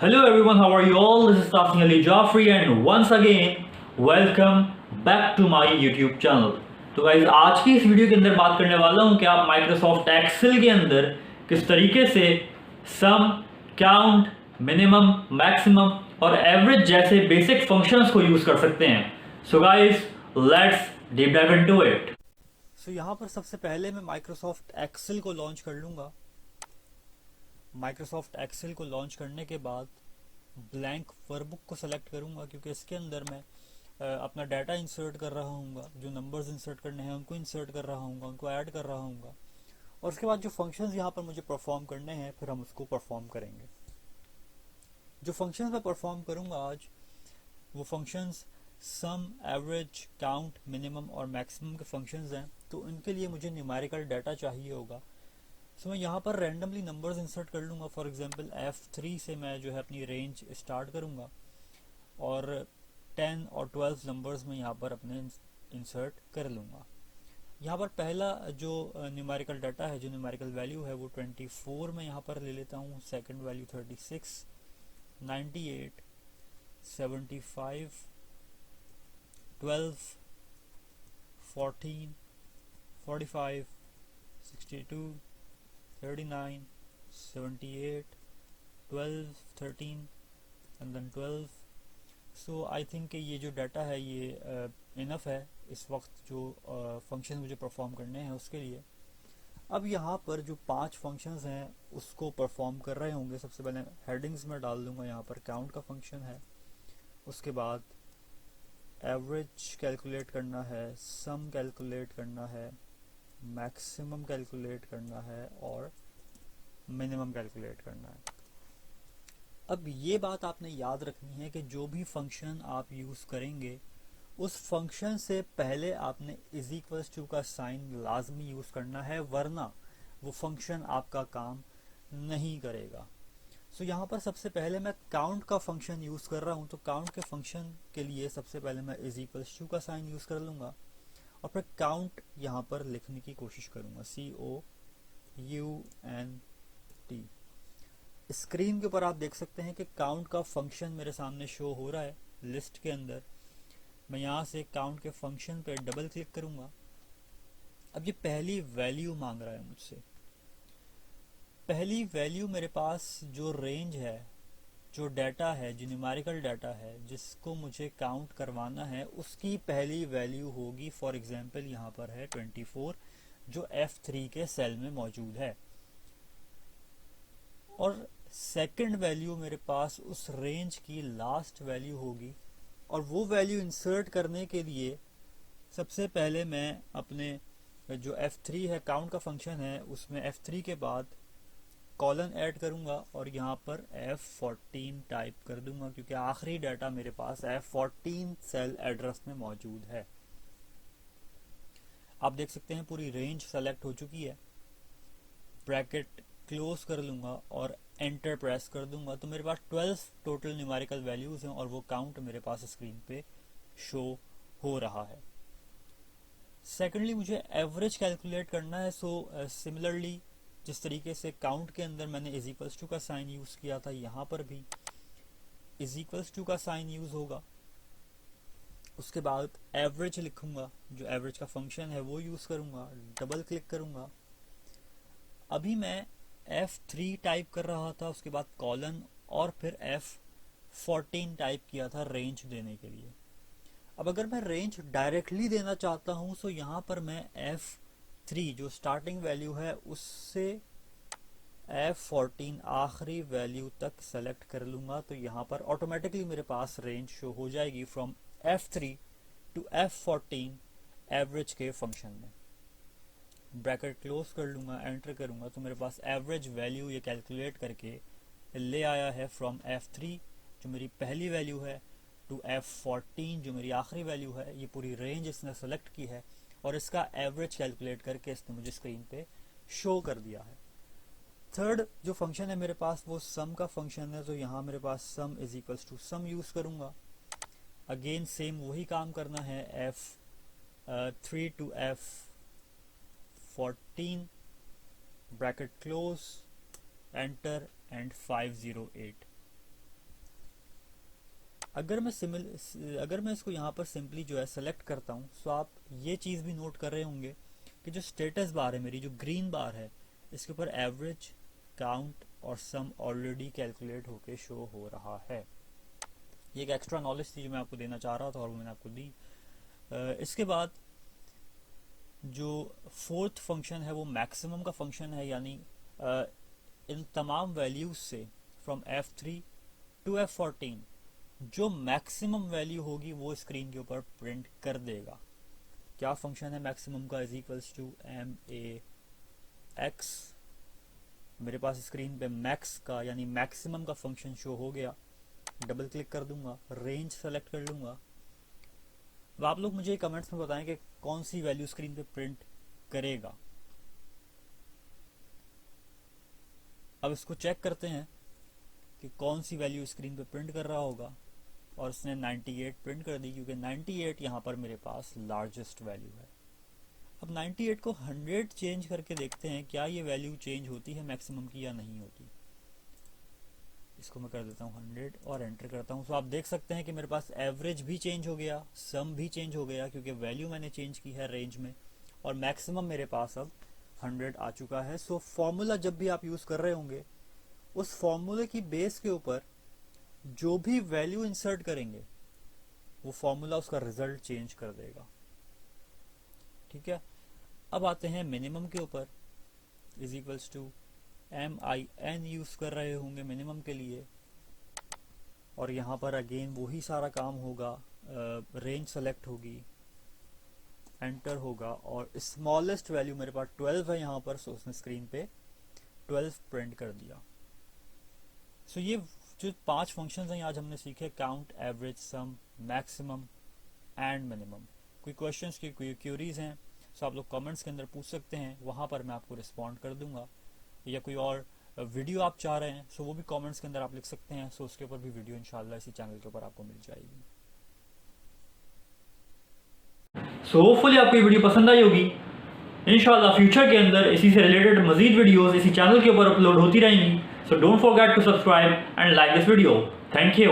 Hello everyone, how are you all? This is Tasning Ali Jaffrey and once again welcome back to my YouTube channel. तो guys आज की इस video के अंदर बात करने वाला हूँ कि आप माइक्रोसॉफ्ट एक्सेल के अंदर किस तरीके से सम, काउंट, मिनिमम, मैक्सिमम और एवरेज जैसे बेसिक फंक्शंस को यूज कर सकते हैं. So guys let's deep dive into it. So यहाँ पर सबसे पहले मैं माइक्रोसॉफ्ट एक्सेल को लॉन्च कर लूँगा. माइक्रोसॉफ्ट एक्सेल को लॉन्च करने के बाद ब्लैंक वर्कबुक को सेलेक्ट करूँगा क्योंकि इसके अंदर मैं अपना डाटा इंसर्ट कर रहा हूँ, जो नंबर्स इंसर्ट करने हैं उनको इंसर्ट कर रहा हूँ, उनको ऐड कर रहा हूँ. और उसके बाद जो फंक्शंस यहाँ पर मुझे परफॉर्म करने हैं फिर हम उसको परफॉर्म करेंगे. जो फंक्शंस मैं परफॉर्म करूँगा आज वो फंक्शंस सम, एवरेज, काउंट, मिनिमम और मैक्सिमम के फंक्शंस हैं. तो इनके लिए मुझे न्यूमेरिकल डाटा चाहिए होगा. सो मैं यहाँ पर रैंडमली नंबर्स इंसर्ट कर लूँगा. फॉर एग्जांपल F3 से मैं जो है अपनी रेंज स्टार्ट करूँगा और 10 और 12 नंबर्स में यहाँ पर अपने इंसर्ट कर लूँगा. यहाँ पर पहला जो न्यूमेरिकल डाटा है, जो न्यूमेरिकल वैल्यू है वो 24 में यहाँ पर ले लेता हूँ. Second value 36, 98, 75, 12, 14, 45, 62, 39, 78, 12, 13 and then 12. So I think ये जो डाटा है ये इनफ है इस वक्त जो फंक्शन मुझे परफॉर्म करने हैं उसके लिए. अब यहाँ पर जो 5 फंक्शंस हैं उसको परफॉर्म कर रहे होंगे. सबसे पहले हेडिंग्स में डाल दूंगा. यहाँ पर काउंट का फंक्शन है, उसके बाद एवरेज कैलकुलेट करना है, सम कैलकुलेट करना है, मैक्सिमम कैलकुलेट करना है और मिनिमम कैलकुलेट करना है. अब ये बात आपने याद रखनी है कि जो भी फंक्शन आप यूज़ करेंगे उस फंक्शन से पहले आपने इज इक्वल्स टू का साइन लाजमी यूज़ करना है, वरना वो फंक्शन आपका काम नहीं करेगा. सो यहाँ पर सबसे पहले मैं काउंट का फंक्शन यूज़ कर रहा हूँ. तो काउंट के फंक्शन के लिए सबसे पहले मैं इज इक्वल्स टू का साइन यूज़ कर लूँगा और फिर काउंट यहाँ पर लिखने की कोशिश करूँगा. COUNT. स्क्रीन के ऊपर आप देख सकते हैं कि काउंट का फंक्शन मेरे सामने शो हो रहा है लिस्ट के अंदर. मैं यहाँ से काउंट के फंक्शन पे डबल क्लिक करूँगा. अब ये पहली वैल्यू मांग रहा है मुझसे. पहली वैल्यू मेरे पास जो रेंज है, जो डाटा है, जो न्यूमेरिकल डाटा है जिसको मुझे काउंट करवाना है, उसकी पहली वैल्यू होगी. फॉर एग्जांपल यहाँ पर है 24 जो F3 के सेल में मौजूद है. और सेकंड वैल्यू मेरे पास उस रेंज की लास्ट वैल्यू होगी. और वो वैल्यू इंसर्ट करने के लिए सबसे पहले मैं अपने जो F3 है, काउंट का फंक्शन है, उसमें F3 के बाद कॉलन ऐड करूंगा और यहाँ पर F14 टाइप कर दूंगा क्योंकि आखिरी डाटा मेरे पास F14 सेल एड्रेस में मौजूद है. आप देख सकते हैं पूरी रेंज सेलेक्ट हो चुकी है. ब्रैकेट क्लोज कर लूँगा और एंटर प्रेस कर दूंगा तो मेरे पास 12 टोटल न्यूमेरिकल वैल्यूज़ हैं और वो काउंट मेरे पास स्क्रीन पे शो हो रहा है. सेकेंडली मुझे एवरेज कैलकुलेट करना है. सो सिमिलरली जिस तरीके से काउंट के अंदर मैंने इज इक्वल्स टू का साइन यूज़ किया था, यहाँ पर भी इज इक्वल्स टू का साइन यूज़ होगा. उसके बाद एवरेज लिखूंगा, जो एवरेज का फंक्शन है वो यूज़ करूंगा. डबल क्लिक करूंगा. अभी मैं F3 टाइप कर रहा था, उसके बाद कॉलन और फिर F14 टाइप किया था रेंज देने के लिए. अब अगर मैं रेंज डायरेक्टली देना चाहता हूं तो यहाँ पर मैं F3 जो स्टार्टिंग वैल्यू है उससे F14 आखिरी वैल्यू तक सेलेक्ट कर लूँगा. तो यहाँ पर ऑटोमेटिकली मेरे पास रेंज शो हो जाएगी from F3 to F14 average के फंक्शन में. ब्रैकेट क्लोज कर लूँगा, एंटर करूँगा तो मेरे पास एवरेज वैल्यू ये कैलकुलेट करके ले आया है फ्रॉम F3 जो मेरी पहली वैल्यू है टू F14 जो मेरी आखिरी वैल्यू है. ये पूरी रेंज इसने सेलेक्ट की है और इसका एवरेज कैलकुलेट करके इसने मुझे स्क्रीन पे शो कर दिया है. थर्ड जो फंक्शन है मेरे पास वो सम का फंक्शन है. तो यहाँ मेरे पास sum is equals to sum use करूँगा. अगेन सेम वही काम करना है. F3 to F14 bracket close, enter and 508. अगर मैं इसको यहाँ पर सिंपली जो है सेलेक्ट करता हूँ, सो आप ये चीज़ भी नोट कर रहे होंगे कि जो स्टेटस बार है मेरी, जो ग्रीन बार है, इसके ऊपर एवरेज, काउंट और सम ऑलरेडी कैलकुलेट होके शो हो रहा है। ये एक एक्स्ट्रा नॉलेज थी जो मैं आपको देना चाह रहा था और वो मैंने आपको दी। इसके बाद जो फोर्थ फंक्शन है वो मैक्सिमम का फंक्शन है, यानी इन तमाम वैल्यूज से फ्रॉम F3 टू F14 जो मैक्सिमम वैल्यू होगी वो स्क्रीन के ऊपर प्रिंट कर देगा। क्या फंक्शन है मैक्सिमम का? Is equals to MAX। मेरे पास स्क्रीन पे मैक्स का यानी मैक्सिमम का फंक्शन शो हो गया। डबल क्लिक कर दूंगा, रेंज सेलेक्ट कर लूंगा। अब आप लोग मुझे कमेंट्स में बताएं कि कौन सी वैल्यू स्क्रीन पे प्रिंट करेगा। अब इसको चेक करते हैं कि कौन सी वैल्यू स्क्रीन पे प्रिंट कर रहा होगा, और इसने 98 प्रिंट कर दी, क्योंकि 98 यहाँ पर मेरे पास लार्जेस्ट वैल्यू है। अब 98 को 100 चेंज करके देखते हैं क्या ये वैल्यू चेंज होती है मैक्सिमम की या नहीं होती। इसको मैं कर देता हूँ 100 और एंटर करता हूँ। तो आप देख सकते हैं कि मेरे पास एवरेज भी चेंज हो गया, सम भी चेंज हो गया, क्योंकि वैल्यू मैंने चेंज की है रेंज में, और मैक्सिमम मेरे पास अब 100 आ चुका है। सो फॉर्मूला जब भी आप यूज कर रहे होंगे, उस फॉर्मूले की बेस के ऊपर जो भी वैल्यू इंसर्ट करेंगे वो फॉर्मूला उसका रिजल्ट चेंज कर देगा। ठीक है, अब आते हैं मिनिमम के ऊपर। Is equals to MIN use कर रहे होंगे मिनिमम के लिए, और यहाँ पर अगेन वही सारा काम होगा। रेंज सेलेक्ट होगी, एंटर होगा, और स्मॉलेस्ट वैल्यू मेरे पास 12 है यहाँ पर, सो उसने स्क्रीन पे 12 प्रिंट कर दिया। सो ये जो 5 फंक्शंस हैं आज हमने सीखे, count, average, sum, maximum and minimum. कोई क्वेश्चंस की कोई क्यूरीज हैं सो आप लोग कमेंट्स के अंदर पूछ सकते हैं, वहां पर मैं आपको रिस्पॉन्ड कर दूंगा। या कोई और वीडियो आप चाह रहे हैं सो वो भी कमेंट्स के अंदर आप लिख सकते हैं, सो उसके ऊपर भी वीडियो इंशाल्लाह इसी चैनल के ऊपर आपको मिल जाएगी। सो होपफुली आपको ये वीडियो पसंद आई होगी। इंशाल्लाह फ्यूचर के अंदर इसी से रिलेटेड मजीद वीडियोस इसी चैनल के ऊपर अपलोड होती रहेंगी। So don't forget to subscribe and like this video. Thank you.